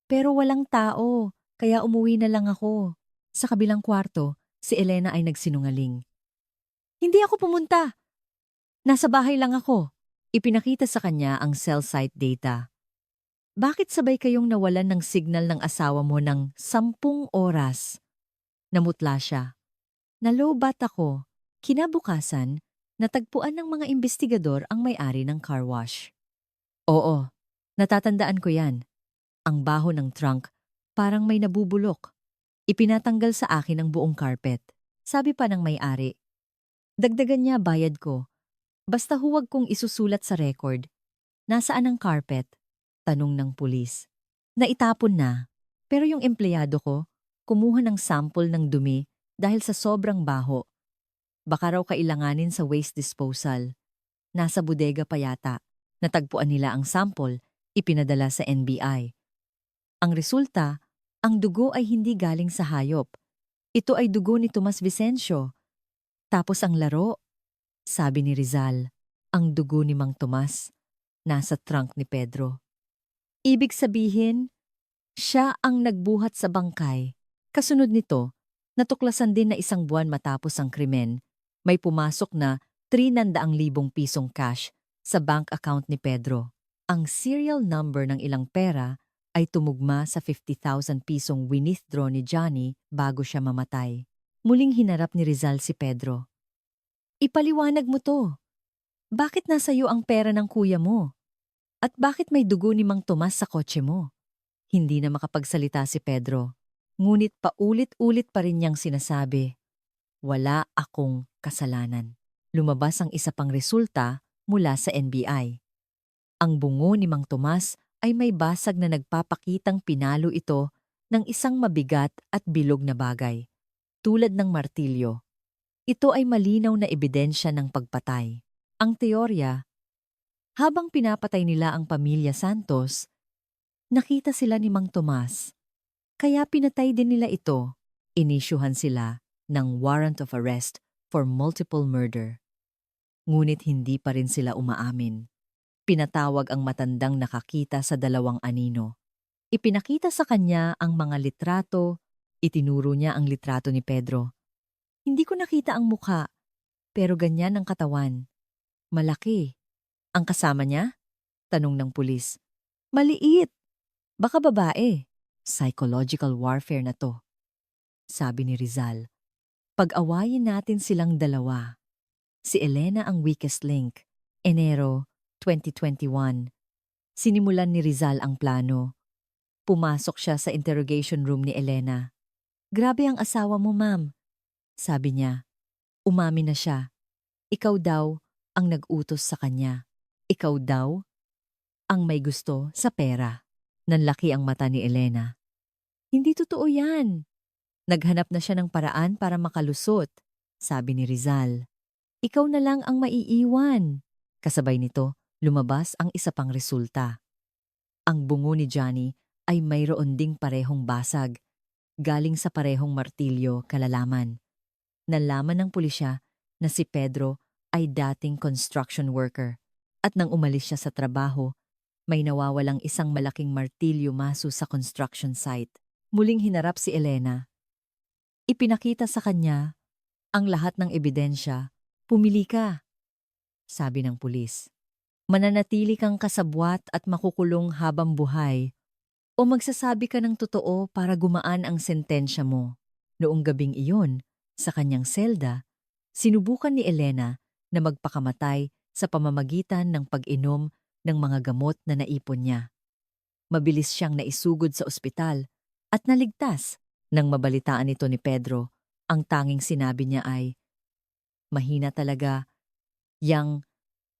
Pero walang tao, kaya umuwi na lang ako. Sa kabilang kwarto, si Elena ay nagsinungaling. Hindi ako pumunta. Nasa bahay lang ako. Ipinakita sa kanya ang cell site data. Bakit sabay kayong nawalan ng signal ng asawa mo ng 10 oras? Namutla siya. Nalobat ako. Kinabukasan, natagpuan ng mga investigador ang may-ari ng car wash. Oo, natatandaan ko yan. Ang baho ng trunk, parang may nabubulok. Ipinatanggal sa akin ang buong carpet. Sabi pa ng may-ari. Dagdagan niya bayad ko. Basta huwag kong isusulat sa record. Nasaan ang carpet? Tanong ng pulis. Naitapon na, pero yung empleyado ko, kumuha ng sample ng dumi dahil sa sobrang baho. Baka raw kailanganin sa waste disposal. Nasa bodega pa yata. Natagpuan nila ang sample, ipinadala sa NBI. Ang resulta, ang dugo ay hindi galing sa hayop. Ito ay dugo ni Tomas Vicencio. Tapos ang laro, sabi ni Rizal, ang dugo ni Mang Tomas, nasa trunk ni Pedro. Ibig sabihin, siya ang nagbuhat sa bangkay. Kasunod nito, natuklasan din na 1 buwan matapos ang krimen, may pumasok na 300,000 pisong cash sa bank account ni Pedro. Ang serial number ng ilang pera ay tumugma sa 50,000 pisong winithdraw ni Johnny bago siya mamatay. Muling hinarap ni Rizal si Pedro. Ipaliwanag mo to. Bakit nasa iyo ang pera ng kuya mo? At bakit may dugo ni Mang Tomas sa kotse mo? Hindi na makapagsalita si Pedro. Ngunit paulit-ulit pa rin niyang sinasabi, wala akong kasalanan. Lumabas ang isa pang resulta mula sa NBI. Ang bungo ni Mang Tomas ay may basag na nagpapakitang pinalo ito ng isang mabigat at bilog na bagay, tulad ng martilyo. Ito ay malinaw na ebidensya ng pagpatay. Ang teorya, habang pinapatay nila ang pamilya Santos, nakita sila ni Mang Tomas. Kaya pinatay din nila ito. Inisyuhan sila ng warrant of arrest for multiple murder. Ngunit hindi pa rin sila umaamin. Pinatawag ang matandang nakakita sa 2 anino. Ipinakita sa kanya ang mga litrato, itinuro niya ang litrato ni Pedro. Hindi ko nakita ang mukha, pero ganyan ang katawan. Malaki. Ang kasama niya? Tanong ng pulis. Maliit. Baka babae. Psychological warfare na to. Sabi ni Rizal. Pag-awayin natin silang 2. Si Elena ang weakest link. Enero 2021. Sinimulan ni Rizal ang plano. Pumasok siya sa interrogation room ni Elena. Grabe ang asawa mo, ma'am. Sabi niya. Umamin na siya. Ikaw daw ang nag-utos sa kanya. Ikaw daw ang may gusto sa pera. Nanlaki ang mata ni Elena. Hindi totoo yan. Naghanap na siya ng paraan para makalusot, sabi ni Rizal. Ikaw na lang ang maiiwan. Kasabay nito, lumabas ang isa pang resulta. Ang bungo ni Johnny ay mayroon ding parehong basag, galing sa parehong martilyo kalalaman. Nalaman ng pulisya na si Pedro ay dating construction worker at nang umalis siya sa trabaho, may nawawalang isang malaking martilyo maso sa construction site. Muling hinarap si Elena. Ipinakita sa kanya ang lahat ng ebidensya. Pumili ka, sabi ng pulis. Mananatili kang kasabwat at makukulong habang buhay o magsasabi ka ng totoo para gumaan ang sentensya mo. Noong gabing iyon, sa kanyang selda, sinubukan ni Elena na magpakamatay sa pamamagitan ng pag-inom ng mga gamot na naipon niya. Mabilis siyang naisugod sa ospital at naligtas. Nang mabalitaan ito ni Pedro, ang tanging sinabi niya ay, "Mahina talaga, yang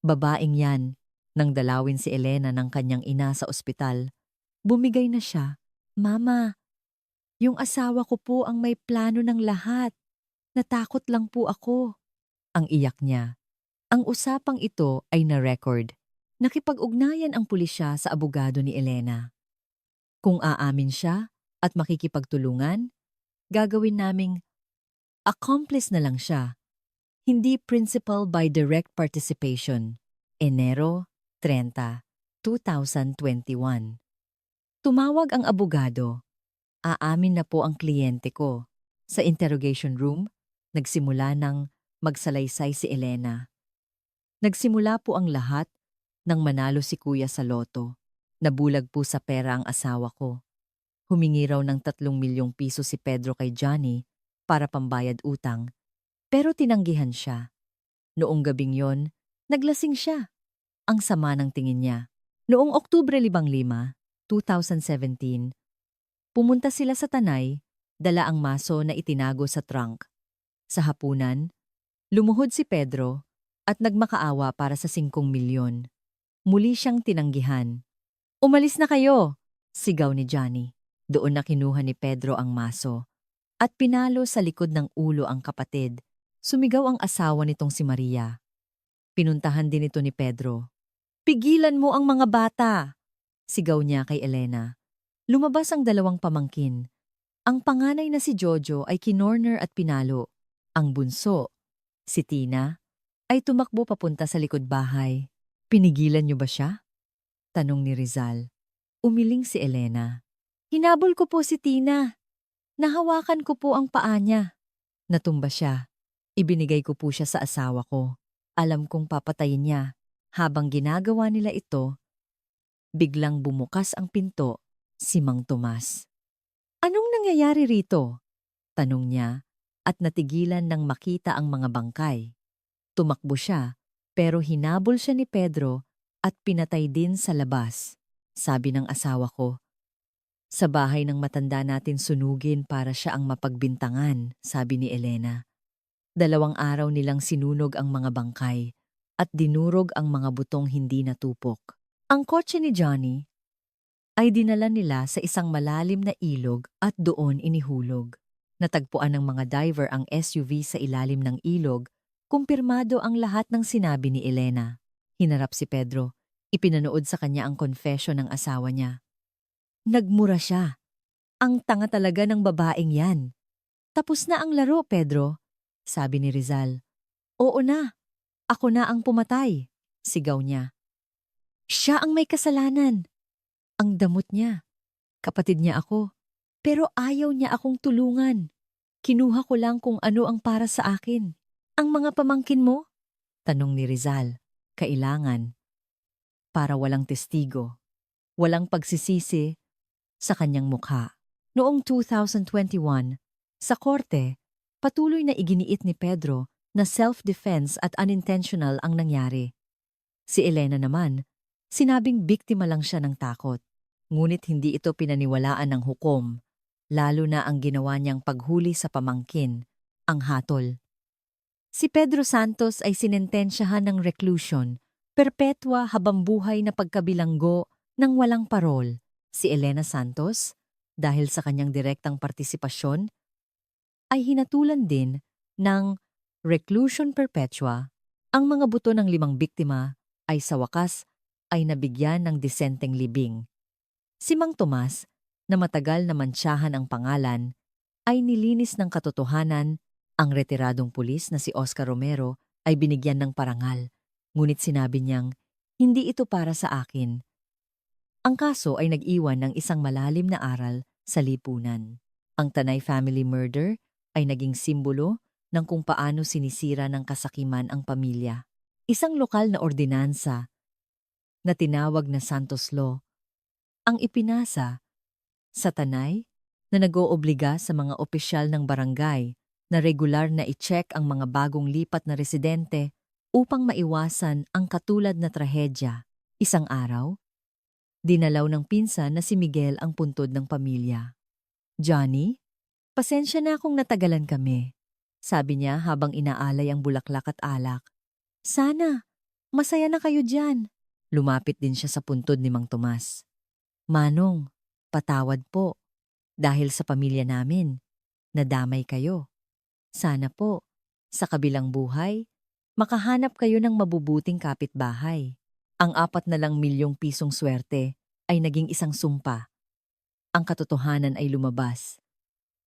babaeng yan." Nang dalawin si Elena ng kanyang ina sa ospital, bumigay na siya. "Mama, yung asawa ko po ang may plano ng lahat. Natakot lang po ako." Ang iyak niya. Ang usapang ito ay na-record. Nakipag-ugnayan ang pulisya sa abogado ni Elena. Kung aamin siya at makikipagtulungan, gagawin naming accomplice na lang siya, hindi principal by direct participation. Enero 30, 2021. Tumawag ang abogado. Aamin na po ang kliyente ko. Sa interrogation room, nagsimula ng magsalaysay si Elena. Nagsimula po ang lahat nang manalo si kuya sa loto. Nabulag po sa pera ang asawa ko. Humingi raw ng 3 milyong piso si Pedro kay Johnny para pambayad utang, pero tinanggihan siya. Noong gabing yon, naglasing siya. Ang sama ng tingin niya. Noong Oktubre 5, 2017, pumunta sila sa Tanay, dala ang maso na itinago sa trunk. Sa hapunan, lumuhod si Pedro at nagmakaawa para sa 5 milyon. Muli siyang tinanggihan. "Umalis na kayo!" sigaw ni Johnny. Doon na kinuha ni Pedro ang maso at pinalo sa likod ng ulo ang kapatid. Sumigaw ang asawa nitong si Maria. Pinuntahan din ito ni Pedro. "Pigilan mo ang mga bata!" sigaw niya kay Elena. Lumabas ang 2 pamangkin. Ang panganay na si Jojo ay kinorner at pinalo. Ang bunso, si Tina, ay tumakbo papunta sa likod bahay. "Pinigilan niyo ba siya?" tanong ni Rizal. Umiling si Elena. "Hinabol ko po si Tina. Nahawakan ko po ang paa niya." Natumba siya. "Ibinigay ko po siya sa asawa ko. Alam kong papatayin niya." Habang ginagawa nila ito, biglang bumukas ang pinto si Mang Tomas. "Anong nangyayari rito?" tanong niya at natigilan nang makita ang mga bangkay. Tumakbo siya pero hinabol siya ni Pedro at pinatay din sa labas. Sabi ng asawa ko, "Sa bahay ng matanda natin sunugin para siya ang mapagbintangan," sabi ni Elena. 2 araw nilang sinunog ang mga bangkay at dinurog ang mga butong hindi natupok. Ang kotse ni Johnny ay dinala nila sa isang malalim na ilog at doon inihulog. Natagpuan ng mga diver ang SUV sa ilalim ng ilog. Kumpirmado ang lahat ng sinabi ni Elena. Hinarap si Pedro. Ipinanood sa kanya ang confession ng asawa niya. Nagmura siya. "Ang tanga talaga ng babaeng yan." "Tapos na ang laro, Pedro," sabi ni Rizal. "Oo na. Ako na ang pumatay," sigaw niya. "Siya ang may kasalanan." Ang damot niya. "Kapatid niya ako. Pero ayaw niya akong tulungan. Kinuha ko lang kung ano ang para sa akin." "Ang mga pamangkin mo?" tanong ni Rizal. Kailangan. Para walang testigo. Walang pagsisisi sa kanyang mukha. Noong 2021, sa korte, patuloy na iginiit ni Pedro na self-defense at unintentional ang nangyari. Si Elena naman, sinabing biktima lang siya ng takot. Ngunit hindi ito pinaniwalaan ng hukom, lalo na ang ginawa niyang paghuli sa pamangkin, ang hatol. Si Pedro Santos ay sinentensyahan ng reclusion, perpetua habang buhay na pagkabilanggo ng walang parol. Si Elena Santos, dahil sa kanyang direktang partisipasyon, ay hinatulan din ng reclusion perpetua. Ang mga buto ng 5 biktima ay sa wakas ay nabigyan ng disenteng libing. Si Mang Tomas, na matagal na mantsahan ang pangalan, ay nilinis ng katotohanan Ang retiradong pulis na si Oscar Romero ay binigyan ng parangal, ngunit sinabi niyang, hindi ito para sa akin. Ang kaso ay nag-iwan ng isang malalim na aral sa lipunan. Ang Tanay family murder ay naging simbolo ng kung paano sinisira ng kasakiman ang pamilya. Isang lokal na ordinansa na tinawag na Santos Law ang ipinasa sa Tanay na nag-oobliga sa mga opisyal ng barangay na regular na i-check ang mga bagong lipat na residente upang maiwasan ang katulad na trahedya. Isang araw, dinalaw ng pinsan na si Miguel ang puntod ng pamilya. Johnny, pasensya na kung natagalan kami, sabi niya habang inaalay ang bulaklak at alak. Sana, masaya na kayo dyan. Lumapit din siya sa puntod ni Mang Tomas. Manong, patawad po. Dahil sa pamilya namin, nadamay kayo. Sana po, sa kabilang buhay, makahanap kayo ng mabubuting kapitbahay. Ang 4 na lang milyong pisong swerte ay naging isang sumpa. Ang katotohanan ay lumabas.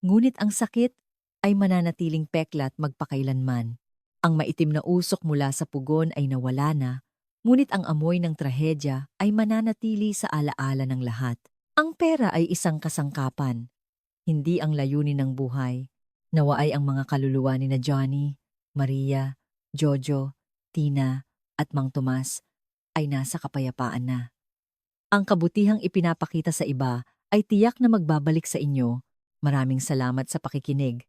Ngunit ang sakit ay mananatiling peklat magpakailanman. Ang maitim na usok mula sa pugon ay nawala na, ngunit ang amoy ng trahedya ay mananatili sa alaala ng lahat. Ang pera ay isang kasangkapan, hindi ang layunin ng buhay. Nawa ay ang mga kaluluwa ni na Johnny, Maria, Jojo, Tina at Mang Tomas ay nasa kapayapaan na. Ang kabutihang ipinapakita sa iba ay tiyak na magbabalik sa inyo. Maraming salamat sa pakikinig.